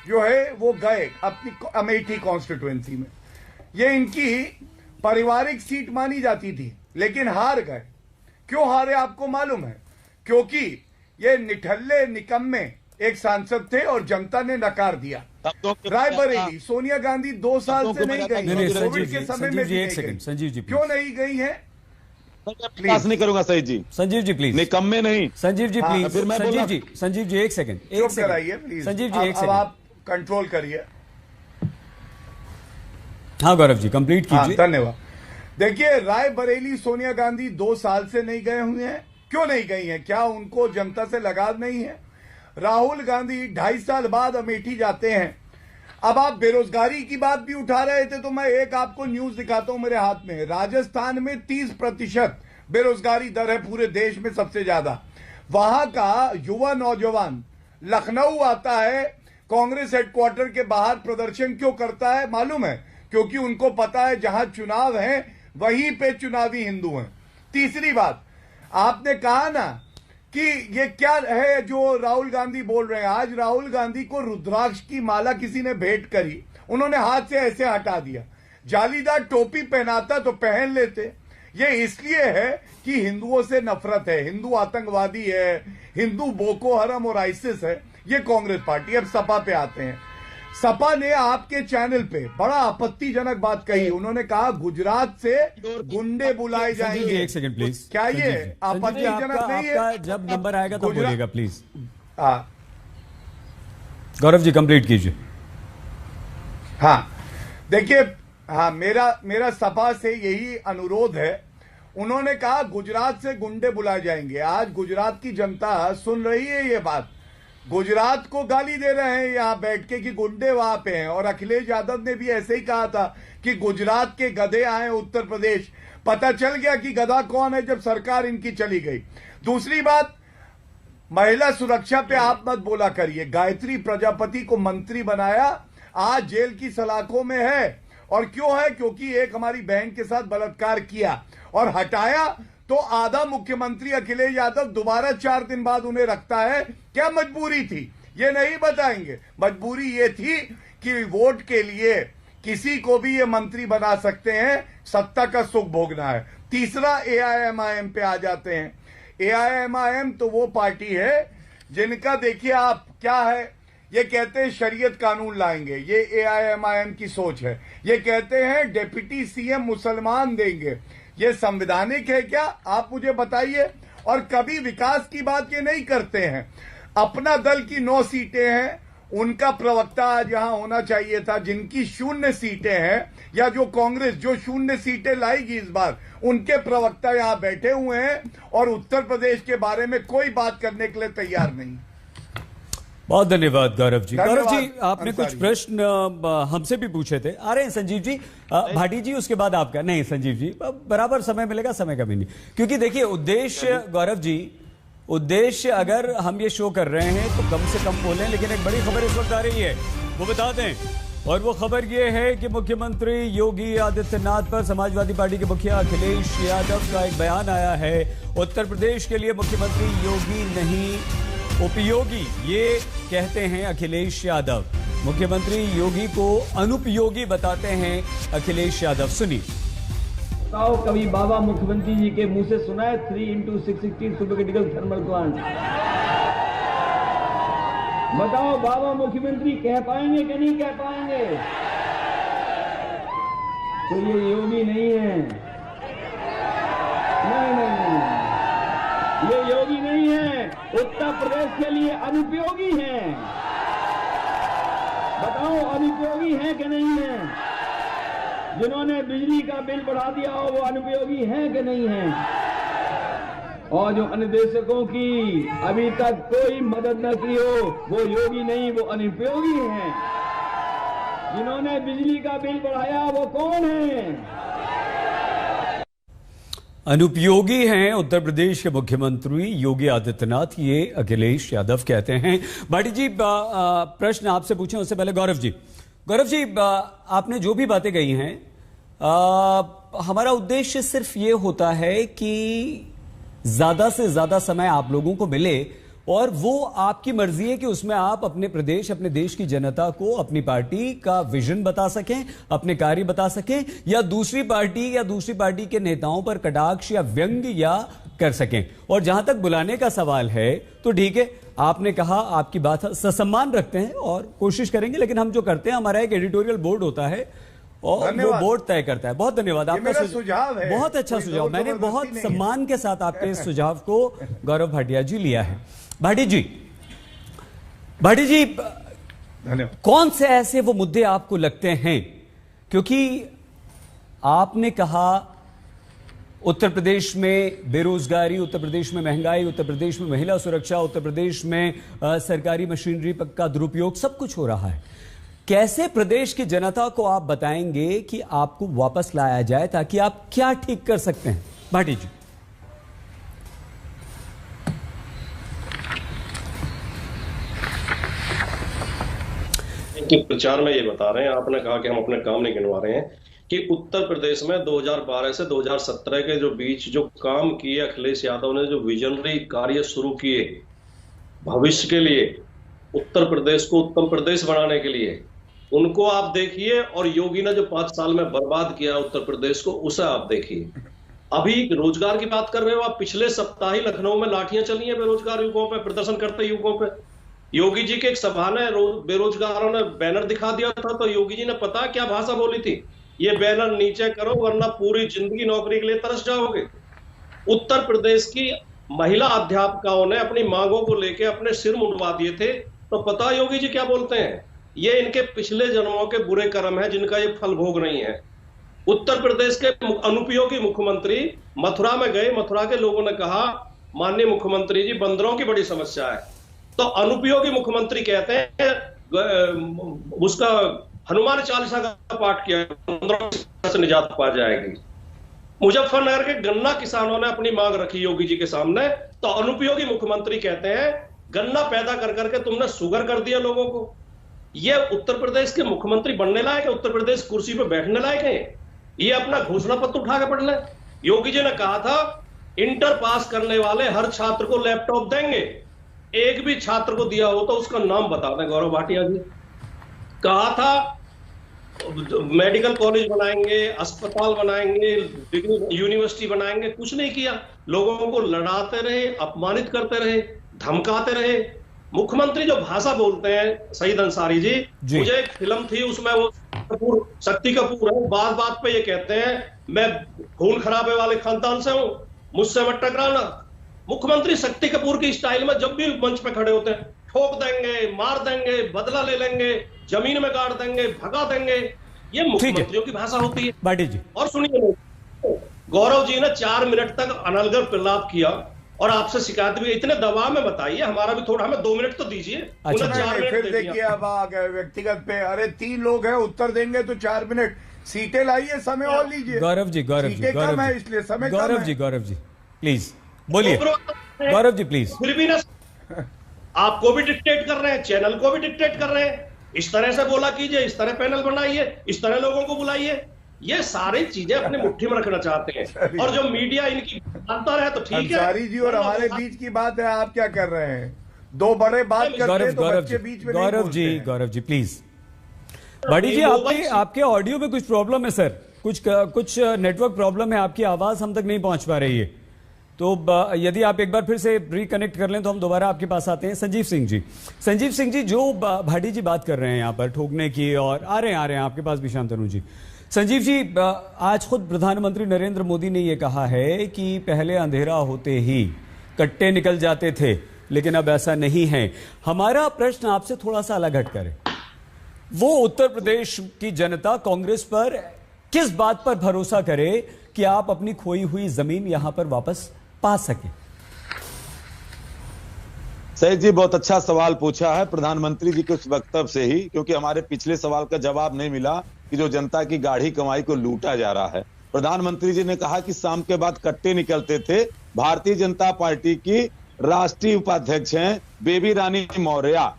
जो है वो गए अपनी अमेठी कॉन्स्टिट्यूएंसी में। ये इनकी पारिवारिक सीट मानी जाती थी लेकिन हार गए। क्यों हारे आपको मालूम है? क्योंकि ये निठल्ले निकम्मे एक सांसद थे और जनता ने नकार दिया। रायबरेली सोनिया गांधी 2 साल से नहीं गई, कोविड के समय में भी नहीं गई। संजीव जी क्यों नहीं गई है? प्लीज नहीं करूंगा सही जी। संजीव जी प्लीज। निकम्मे नहीं। संजीव जी प्लीज। फिर मैं संजीव जी 1 सेकंड कराइए प्लीज। संजीव जी 1 सेकंड आप कंट्रोल करिए। हाँ गौरव जी कंप्लीट कीजिए। धन्यवाद। देखिए, रायबरेली सोनिया गांधी 2 साल से नहीं गए हुए हैं। क्यों नहीं गई हैं? क्या उनको जनता से लगाव नहीं है? राहुल गांधी 2.5 साल बाद अमेठी जाते हैं। अब आप बेरोजगारी की बात भी उठा रहे थे तो मैं एक आपको न्यूज दिखाता हूं मेरे हाथ में। राजस्थान में 30% बेरोजगारी दर है, पूरे देश में सबसे ज्यादा। वहां का युवा नौजवान लखनऊ आता है, कांग्रेस हेडक्वार्टर के बाहर प्रदर्शन क्यों करता है मालूम है? क्योंकि उनको पता है जहां चुनाव है वहीं पे चुनावी हिंदू हैं। तीसरी बात, आपने कहा ना कि ये क्या है जो राहुल गांधी बोल रहे हैं। आज राहुल गांधी को रुद्राक्ष की माला किसी ने भेंट करी, उन्होंने हाथ से ऐसे हटा दिया। जालीदार टोपी पहनाता तो पहन लेते, ये इसलिए है कि हिंदुओं से नफरत है, हिंदू आतंकवादी है, हिंदू बोको हरम और आइसिस है ये कांग्रेस पार्टी। अब सपा पे आते हैं। सपा ने आपके चैनल पे बड़ा आपत्तिजनक बात कही। उन्होंने कहा गुजरात से गुंडे बुलाए जाएंगे। एक सेकंड प्लीज। क्या ये आपत्तिजनक नहीं है? जब नंबर आएगा तो बोलिएगा प्लीज। हाँ गौरव जी कंप्लीट कीजिए। हाँ देखिए, हाँ मेरा सपा से यही अनुरोध है। उन्होंने कहा गुजरात से गुंडे बुलाए जाएंगे। आज गुजरात की जनता सुन रही है ये बात। गुजरात को गाली दे रहे हैं यहां बैठ के कि गुंडे वहां पे हैं। और अखिलेश यादव ने भी ऐसे ही कहा था कि गुजरात के गधे आए उत्तर प्रदेश। पता चल गया कि गधा कौन है जब सरकार इनकी चली गई। दूसरी बात, महिला सुरक्षा पे आप मत बोला करिए। गायत्री प्रजापति को मंत्री बनाया, आज जेल की सलाखों में है। और क्यों है? क्योंकि एक हमारी बहन के साथ बलात्कार किया और हटाया तो आधा मुख्यमंत्री अखिलेश यादव दोबारा 4 दिन बाद उन्हें रखता है। क्या मजबूरी थी ये नहीं बताएंगे। मजबूरी ये थी कि वोट के लिए किसी को भी ये मंत्री बना सकते हैं, सत्ता का सुख भोगना है। तीसरा, एआईएमआईएम पे आ जाते हैं। एआईएमआईएम तो वो पार्टी है जिनका देखिए आप क्या है, ये कहते हैं शरीयत कानून लाएंगे। ये एआईएमआईएम की सोच है। ये कहते हैं डिप्टी सीएम मुसलमान देंगे। ये संवैधानिक है क्या? आप मुझे बताइए। और कभी विकास की बात ये नहीं करते हैं। अपना दल की 9 सीटें हैं, उनका प्रवक्ता आज यहां होना चाहिए था। जिनकी 0 सीटें हैं या जो कांग्रेस जो 0 सीटें लाएगी इस बार, उनके प्रवक्ता यहां बैठे हुए हैं और उत्तर प्रदेश के बारे में कोई बात करने के लिए तैयार नहीं। बहुत धन्यवाद गौरव जी। धन्यवाद, गौरव जी आपने कुछ प्रश्न हमसे भी पूछे थे। आ रहे हैं संजीव जी, भाटी जी, उसके बाद आपका। नहीं संजीव जी, बराबर समय मिलेगा, समय का भी नहीं। क्योंकि देखिए उद्देश्य गौरव जी, उद्देश्य अगर हम ये शो कर रहे हैं तो कम से कम बोलें। लेकिन एक बड़ी खबर इस वक्त आ रही है, वो बता दें। और वो खबर ये है कि मुख्यमंत्री योगी आदित्यनाथ पर समाजवादी पार्टी के मुखिया अखिलेश यादव का एक बयान आया है। उत्तर प्रदेश के लिए मुख्यमंत्री योगी नहीं उपयोगी, ये कहते हैं अखिलेश यादव। मुख्यमंत्री योगी को अनुपयोगी बताते हैं अखिलेश यादव। सुनिए। बताओ कभी बाबा मुख्यमंत्री जी के मुंह से सुना है 3x616 super critical thermal plant? बताओ बाबा मुख्यमंत्री कह पाएंगे कि नहीं कह पाएंगे? तो ये योगी नहीं है। नहीं, ये योगी नहीं है। उत्तर प्रदेश के लिए अनुपयोगी हैं। बताओ अनुपयोगी है कि नहीं है? जिन्होंने बिजली का बिल बढ़ा दिया हो वो अनुपयोगी है कि नहीं है? और जो अनुदेशकों की अभी तक कोई मदद न की हो वो योगी नहीं, वो अनुपयोगी हैं। जिन्होंने बिजली का बिल बढ़ाया वो कौन है? अनुपयोगी हैं उत्तर प्रदेश के मुख्यमंत्री योगी आदित्यनाथ, ये अखिलेश यादव कहते हैं। भाटी जी प्रश्न आपसे पूछें उससे पहले गौरव जी, आपने जो भी बातें कही हैं, हमारा उद्देश्य सिर्फ ये होता है कि ज्यादा से ज्यादा समय आप लोगों को मिले और वो आपकी मर्जी है कि उसमें आप अपने प्रदेश, अपने देश की जनता को अपनी पार्टी का विजन बता सकें, अपने कार्य बता सकें, या दूसरी पार्टी के नेताओं पर कटाक्ष या व्यंग या कर सकें। और जहां तक बुलाने का सवाल है तो ठीक है, आपने कहा, आपकी बात ससम्मान रखते हैं और कोशिश करेंगे। लेकिन हम जो करते हैं, हमारा एक एडिटोरियल बोर्ड होता है और वो बोर्ड तय करता है। बहुत धन्यवाद, आपका सुझाव है, बहुत अच्छा सुझाव। मैंने बहुत सम्मान के साथ आपके इस सुझाव को गौरव भाटिया जी लिया है। भाटी जी धन्यवाद। कौन से ऐसे वो मुद्दे आपको लगते हैं, क्योंकि आपने कहा उत्तर प्रदेश में बेरोजगारी, उत्तर प्रदेश में महंगाई, उत्तर प्रदेश में महिला सुरक्षा, उत्तर प्रदेश में सरकारी मशीनरी का दुरुपयोग, सब कुछ हो रहा है। कैसे प्रदेश की जनता को आप बताएंगे कि आपको वापस लाया जाए, ताकि आप क्या ठीक कर सकते हैं? भाटी जी। कि प्रचार में ये बता रहे हैं, आपने कहा कि हम अपने काम नहीं गिनवा रहे हैं, कि उत्तर प्रदेश में 2012 से 2017 के जो बीच जो काम किए अखिलेश यादव ने, जो विजनरी कार्य शुरू किए भविष्य के लिए, उत्तर प्रदेश को उत्तम प्रदेश बनाने के लिए, उनको आप देखिए। और योगी ने जो 5 साल में बर्बाद किया उत्तर प्रदेश को, उसे आप देखिए। अभी रोजगार की बात कर रहे हो आप, पिछले सप्ताह ही लखनऊ में लाठियां चली हैं बेरोजगार युवकों पे, प्रदर्शन करते युवकों पे। योगी जी के एक सभा ने बेरोजगारों ने बैनर दिखा दिया था, तो योगी जी ने पता क्या भाषा बोली थी, ये बैनर नीचे करो वरना पूरी जिंदगी नौकरी के लिए तरस जाओगे। उत्तर प्रदेश की महिला अध्यापकों ने अपनी मांगों को लेकर अपने सिर मुंडवा दिए थे, तो पता योगी जी क्या बोलते हैं, ये इनके पिछले जन्मों के बुरे कर्म है जिनका ये फल भोग रही है। उत्तर प्रदेश के अनुपयोगी मुख्यमंत्री मथुरा में गए, मथुरा के लोगों ने कहा माननीय मुख्यमंत्री जी बंदरों की बड़ी समस्या है, तो अनुपयोगी मुख्यमंत्री कहते हैं उसका हनुमान चालीसा का पाठ किया, बंदरों से निजात पा जाएगी। मुजफ्फरनगर के गन्ना किसानों ने अपनी मांग रखी योगी जी के सामने, तो अनुपयोगी मुख्यमंत्री कहते हैं गन्ना पैदा कर करके तुमने शुगर कर दिया लोगों को। ये उत्तर प्रदेश के मुख्यमंत्री बनने लायक है, उत्तर प्रदेश कुर्सी पे बैठने लायक है? ये अपना घोषणा पत्र उठा के पढ़ ले। योगी जी ने कहा था इंटर पास करने वाले हर छात्र को लैपटॉप देंगे, एक भी छात्र को दिया हो तो उसका नाम बता दें गौरव भाटिया जी। कहा था मेडिकल कॉलेज बनाएंगे, अस्पताल बनाएंगे, डिग्री यूनिवर्सिटी बनाएंगे, कुछ नहीं किया। लोगों को लड़ाते रहे, अपमानित करते रहे, धमकाते रहे। मुख्यमंत्री जो भाषा बोलते हैं सईद अंसारी जी, मुझे एक फिल्म थी उसमें वो शक्ति कपूर है, बात बात पे ये कहते हैं मैं खून खराबे वाले खानदान से हूं, मुझसे मत टकराना। मुख्यमंत्री शक्ति कपूर की स्टाइल में जब भी मंच पे खड़े होते हैं ठोक देंगे, मार देंगे, बदला ले लेंगे, जमीन में गाड़ देंगे, भगा देंगे। ये मुख्यमंत्रियों की भाषा होती है। बाटी जी और सुनिए, गौरव जी ने 4 मिनट तक अनलगर प्रलाप किया और आपसे शिकायत भी, इतने दबाव में बताइए, हमारा भी थोड़ा, हमें 2 मिनट तो दीजिए। अच्छा, 4 मिनट फिर देखिए अब आ गए व्यक्तिगत पे। अरे 3 लोग हैं, उत्तर देंगे तो 4 मिनट, सीटें लाइए, समय और लीजिए। गौरव जी, गौरव जी, सीटें कम है इसलिए समय कम गौरव है। जी, गौरव जी प्लीज बोलिए, गौरव जी प्लीज। फिर भी ना आपको भी डिक्टेट कर रहे हैं, चैनल को भी डिक्टेट कर रहे हैं, इस तरह से बोला कीजिए, इस तरह पैनल बनाइए, इस तरह लोगों को बुलाइए। ये सारी चीजें अपने मुट्ठी में रखना चाहते हैं, और जो मीडिया इनकी जानता है तो ठीक है। अंसारी जी और हमारे बीच की बात है, आप क्या कर रहे हैं? 2 बड़े बात करते हैं तो बच्चे बीच में नहीं गौरव बोलते जी, हैं। गौरव जी प्लीज। बड़ी जी आपके ऑडियो में कुछ प्रॉब्लम है सर, कुछ नेटवर्क प्रॉब्लम है, आपकी आवाज हम तक नहीं पहुंच पा रही है। तो यदि आप एक बार फिर से रिकनेक्ट कर लें तो हम दोबारा आपके पास आते हैं। संजीव सिंह जी, संजीव सिंह जी, जो भाटी जी बात कर रहे हैं यहाँ पर ठोकने की, और आ रहे हैं आपके पास भी शांतनु जी। संजीव जी, आज खुद प्रधानमंत्री नरेंद्र मोदी ने यह कहा है कि पहले अंधेरा होते ही कट्टे निकल जाते थे, लेकिन अब ऐसा नहीं है। हमारा प्रश्न आपसे थोड़ा सा अलग हटकर है, वो उत्तर प्रदेश की जनता कांग्रेस पर किस बात पर भरोसा करे कि आप अपनी खोई हुई जमीन यहां पर वापस पा सके? सही जी, बहुत अच्छा सवाल पूछा है प्रधानमंत्री जी के उस वक्तव्य से ही, क्योंकि हमारे पिछले सवाल का जवाब नहीं मिला कि जो जनता की गाढ़ी कमाई को लूटा जा रहा है। प्रधानमंत्री जी ने कहा कि शाम के बाद कट्टे निकलते थे। भारतीय जनता पार्टी की राष्ट्रीय उपाध्यक्ष हैं बेबी रानी मौर्य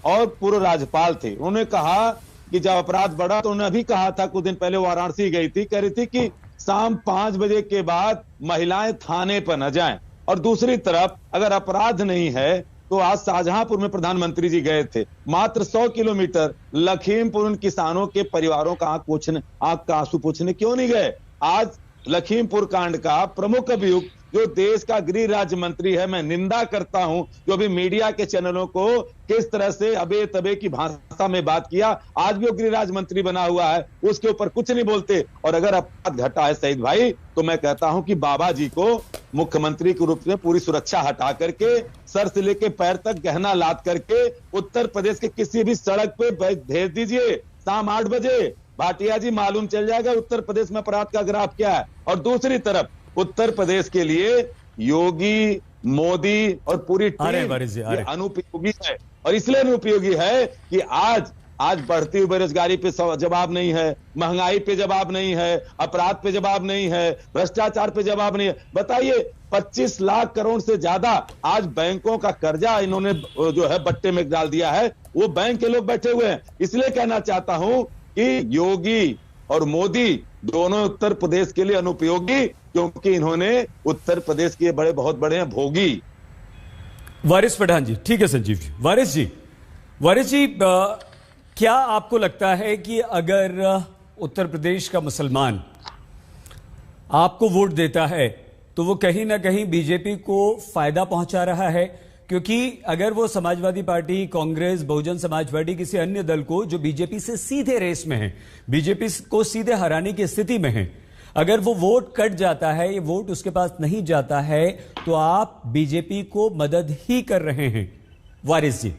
और पूर्व राज्यपाल थे। उन्होंने कहा कि जब अपराध बढ़ा तो उन्होंने अभी कहा था, कुछ दिन पहले वाराणसी गई थी, कह रही थी कि शाम 5 बजे के बाद महिलाएं थाने पर न जाएं। और दूसरी तरफ अगर अपराध नहीं है तो आज शाहजहांपुर में प्रधानमंत्री जी गए थे, मात्र 100 किलोमीटर लखीमपुर उन किसानों के परिवारों का आंख का आंसू पूछने क्यों नहीं गए? आज लखीमपुर कांड का प्रमुख अभियुक्त जो देश का गृह राज्य मंत्री है, मैं निंदा करता हूं जो भी मीडिया के चैनलों को किस तरह से अबे तबे की भाषा में बात किया। आज भी वो गृह राज्य मंत्री बना हुआ है, उसके ऊपर कुछ नहीं बोलते। और अगर अपराध घटा है सईद भाई, तो मैं कहता हूं कि बाबा जी को मुख्यमंत्री के रूप में पूरी सुरक्षा हटा करके, सर से लेके पैर तक गहना लाद करके उत्तर प्रदेश के किसी भी सड़क पे भेज दीजिए शाम 8 बजे। भाटिया जी, मालूम चल जाएगा उत्तर प्रदेश में अपराध का ग्राफ क्या है। और दूसरी तरफ उत्तर प्रदेश के लिए योगी, मोदी और पूरी टीम अनुपयोगी है। और इसलिए अनुपयोगी है कि आज बढ़ती हुई बेरोजगारी पे जवाब नहीं है, महंगाई पे जवाब नहीं है, अपराध पे जवाब नहीं है, भ्रष्टाचार पे जवाब नहीं है। बताइए, 25 लाख करोड़ से ज्यादा आज बैंकों का कर्जा इन्होंने जो है बट्टे में डाल दिया है, वो बैंक के लोग बैठे हुए हैं। इसलिए कहना चाहता हूं कि योगी और मोदी दोनों उत्तर प्रदेश के लिए अनुपयोगी, क्योंकि इन्होंने उत्तर प्रदेश के बहुत बड़े हैं भोगी। वारिस पठान जी, ठीक है संजीव जी। वारिस जी, क्या आपको लगता है कि अगर उत्तर प्रदेश का मुसलमान आपको वोट देता है तो वो कहीं ना कहीं बीजेपी को फायदा पहुंचा रहा है, क्योंकि अगर वो समाजवादी पार्टी, कांग्रेस, बहुजन समाज पार्टी किसी अन्य दल को जो बीजेपी से सीधे रेस में है, बीजेपी को सीधे हराने की स्थिति में है, अगर वो वोट कट जाता है, ये वोट उसके पास नहीं जाता है, तो आप बीजेपी को मदद ही कर रहे हैं। वारिस जी,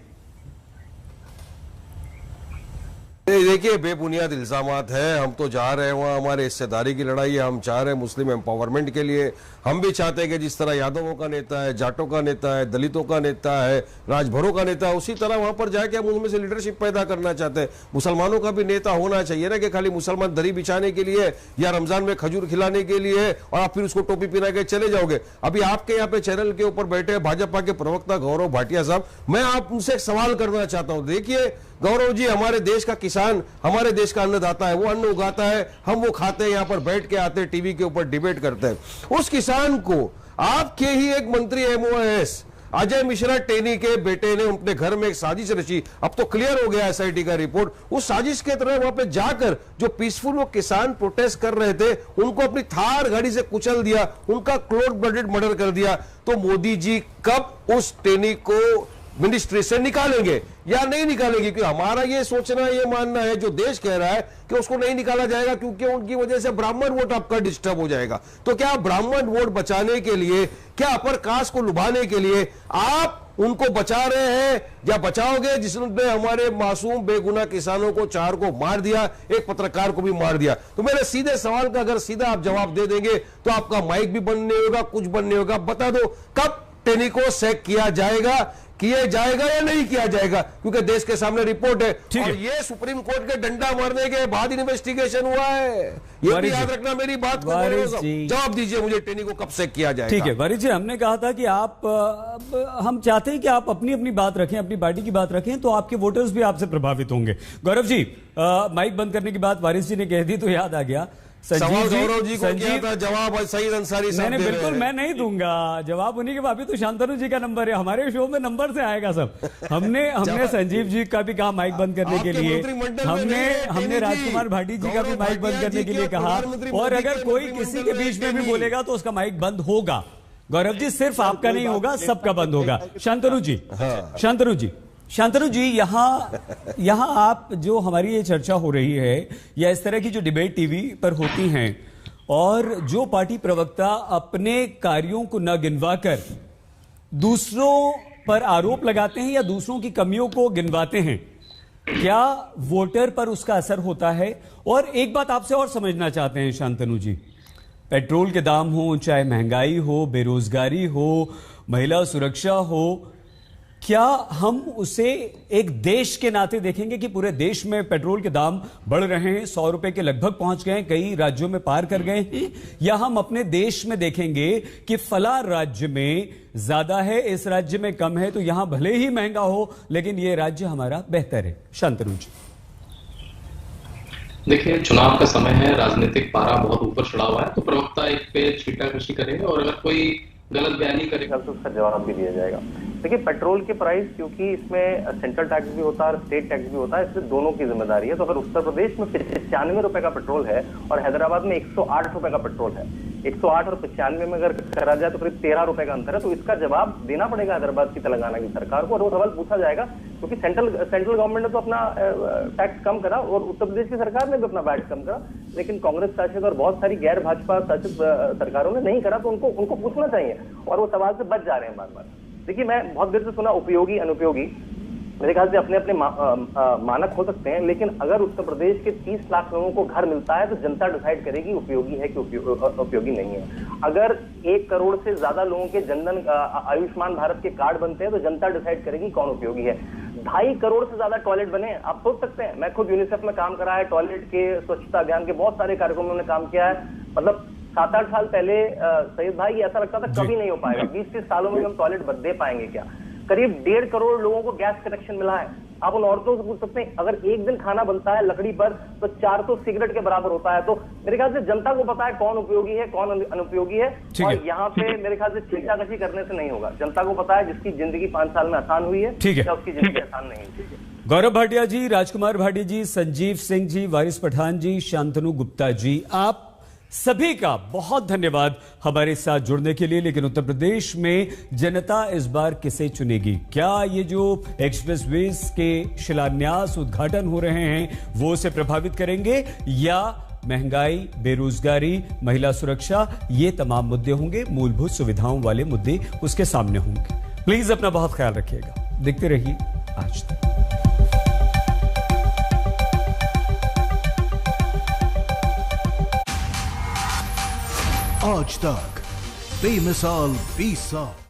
देखिए बेबुनियाद इल्जामात है। हम तो जा रहे हैं वहां, हमारे हिस्सेदारी की लड़ाई है। हम चाह रहे हैं मुस्लिम एम्पावरमेंट के लिए। हम भी चाहते हैं कि जिस तरह यादवों का नेता है, जाटों का नेता है, दलितों का नेता है, राजभरों का नेता है, उसी तरह वहां पर जाके हम उनमें से लीडरशिप पैदा करना चाहते हैं। मुसलमानों का भी नेता होना चाहिए ना, कि खाली मुसलमान दरी बिछाने के लिए या रमजान में खजूर खिलाने के लिए और आप फिर उसको टोपी पहना के चले जाओगे। अभी आपके यहाँ पे चैनल के ऊपर बैठे भाजपा के प्रवक्ता गौरव भाटिया साहब, मैं आप उनसे एक सवाल करना चाहता हूं। देखिए गौरव जी, हमारे देश का किसान, हमारे देश का अन्नदाता है, वो अन्न उगाता है, हम वो खाते हैं, यहाँ पर बैठ के आते हैं, टीवी के ऊपर डिबेट करते हैं। उस किसान को आपके ही एक मंत्री MOS अजय मिश्रा टेनी के बेटे ने अपने घर में एक साजिश रची। अब तो क्लियर हो गया SIT का रिपोर्ट। उस साजिश के तरह वहां पे जाकर जो पीसफुल वो किसान प्रोटेस्ट कर रहे थे, उनको अपनी थार गाड़ी से कुचल दिया, उनका कोल्ड ब्लडेड मर्डर कर दिया। तो मोदी जी कब उस टेनी को मिनिस्ट्री से निकालेंगे या नहीं निकालेंगे? क्योंकि हमारा ये सोचना, ये मानना है, जो देश कह रहा है कि उसको नहीं निकाला जाएगा क्योंकि उनकी वजह से ब्राह्मण वोट आपका डिस्टर्ब हो जाएगा। तो क्या ब्राह्मण वोट बचाने के लिए, क्या अपर कास्ट को लुभाने के लिए आप उनको बचा रहे हैं या बचाओगे, जिसने हमारे मासूम बेगुनाह किसानों को 4 को मार दिया, एक पत्रकार को भी मार दिया? तो मेरे सीधे सवाल का अगर सीधा आप जवाब दे देंगे तो आपका माइक भी बंद नहीं होगा, कुछ बंद नहीं होगा। बता दो कब टेनी को सैक किया जाएगा या नहीं किया जाएगा? क्योंकि देश के सामने रिपोर्ट है और ये सुप्रीम कोर्ट के डंडा मारने के बाद इन्वेस्टिगेशन हुआ है। ये भी याद रखना मेरी बात को। जवाब दीजिए मुझे, टेनी को कब से किया जाएगा? ठीक है वारिस जी, हमने कहा था कि आप, हम चाहते हैं कि आप अपनी अपनी बात रखें, अपनी पार्टी की बात रखें, तो आपके वोटर्स भी आपसे प्रभावित होंगे। गौरव जी, माइक बंद करने की बात वारिस जी ने कह दी तो याद आ गया। गौरव जी को क्या था जवाब? सईद अंसारी साहब मैंने बिल्कुल, मैं नहीं दूंगा जवाब उन्हीं के। अभी तो शांतनु जी का नंबर है, हमारे शो में नंबर से आएगा सब। हमने संजीव जी का भी कहा माइक बंद करने के लिए, हमने राजकुमार भाटी जी का भी माइक बंद करने के लिए कहा, और अगर कोई किसी के बीच में भी बोलेगा तो उसका माइक बंद होगा। गौरव जी, सिर्फ आपका नहीं होगा, सबका बंद होगा। शांतनु जी, यहाँ आप, जो हमारी ये चर्चा हो रही है या इस तरह की जो डिबेट टीवी पर होती हैं, और जो पार्टी प्रवक्ता अपने कार्यों को न गिनवाकर दूसरों पर आरोप लगाते हैं या दूसरों की कमियों को गिनवाते हैं, क्या वोटर पर उसका असर होता है? और एक बात आपसे और समझना चाहते हैं शांतनु जी, पेट्रोल के दाम हो, चाहे महंगाई हो, बेरोजगारी हो, महिला सुरक्षा हो, क्या हम उसे एक देश के नाते देखेंगे कि पूरे देश में पेट्रोल के दाम बढ़ रहे हैं, 100 रुपए के लगभग पहुंच गए, कई राज्यों में पार कर गए हैं, या हम अपने देश में देखेंगे कि फला राज्य में ज्यादा है, इस राज्य में कम है, तो यहां भले ही महंगा हो लेकिन ये राज्य हमारा बेहतर है? शांतनु जी, देखिए चुनाव का समय है, राजनीतिक पारा बहुत ऊपर चढ़ा हुआ है, तो प्रवक्ता एक पे छींटाकशी करेगा और अगर कोई गलत बयानी करेगा तो उसका जवाब भी दिया जाएगा। देखिए पेट्रोल के प्राइस, क्योंकि इसमें सेंट्रल टैक्स भी होता है और स्टेट टैक्स भी होता है, इसमें दोनों की जिम्मेदारी है। तो अगर उत्तर प्रदेश में 95 रुपए का पेट्रोल है और हैदराबाद में 108 रुपए का पेट्रोल है, 108 और 95 में अगर करा जाए तो करीब 13 रुपए का अंतर है। तो इसका जवाब देना पड़ेगा हैदराबाद की, तेलंगाना की सरकार को, और वो सवाल पूछा जाएगा क्योंकि सेंट्रल गवर्नमेंट ने तो अपना टैक्स कम करा और उत्तर प्रदेश की सरकार ने भी अपना वैट कम करा, लेकिन कांग्रेस शासित और बहुत सारी गैर भाजपा शासित सरकारों ने नहीं करा। तो उनको पूछना चाहिए और वो सवाल से बच जा रहे हैं बार बार। देखिए मैं बहुत देर से सुना उपयोगी अनुपयोगी, मेरे ख्याल से अपने अपने मानक हो सकते हैं, लेकिन अगर उत्तर प्रदेश के 30 लाख लोगों को घर मिलता है तो जनता डिसाइड करेगी उपयोगी है कि उपयोगी नहीं है। अगर 1 करोड़ से ज्यादा लोगों के जनधन आयुष्मान भारत के कार्ड बनते हैं तो जनता डिसाइड करेगी कौन उपयोगी है। 2.5 करोड़ से ज्यादा टॉयलेट बने, आप सोच सकते हैं। मैं खुद यूनिसेफ में काम करा है, टॉयलेट के स्वच्छता अभियान के बहुत सारे कार्यक्रमों में काम किया है। मतलब 7-8 साल पहले सैयद भाई ऐसा लगता था कभी नहीं हो पाएगा, 20-30 सालों में हम टॉयलेट दे पाएंगे क्या? करीब 1.5 करोड़ लोगों को गैस कनेक्शन मिला है। आप उन औरतों से पूछ सकते हैं, अगर एक दिन खाना बनता है लकड़ी पर तो 400 सिगरेट के बराबर होता है। तो मेरे ख्याल से जनता को पता है कौन उपयोगी है कौन अनुपयोगी है, और यहाँ पे मेरे ख्याल से छींटाकशी करने से नहीं होगा। जनता को पता है जिसकी जिंदगी 5 साल में आसान हुई है, क्या उसकी जिंदगी आसान नहीं है। गौरव भाटिया जी, राजकुमार भाटी जी, संजीव सिंह जी, वारिस पठान जी, शांतनु गुप्ता जी, आप सभी का बहुत धन्यवाद हमारे साथ जुड़ने के लिए। लेकिन उत्तर प्रदेश में जनता इस बार किसे चुनेगी? क्या ये जो एक्सप्रेसवेज के शिलान्यास उद्घाटन हो रहे हैं वो उसे प्रभावित करेंगे, या महंगाई, बेरोजगारी, महिला सुरक्षा, ये तमाम मुद्दे होंगे, मूलभूत सुविधाओं वाले मुद्दे उसके सामने होंगे। प्लीज अपना बहुत ख्याल रखिएगा। देखते रहिए आज तक। आज तक बेमिसाल 20 साल।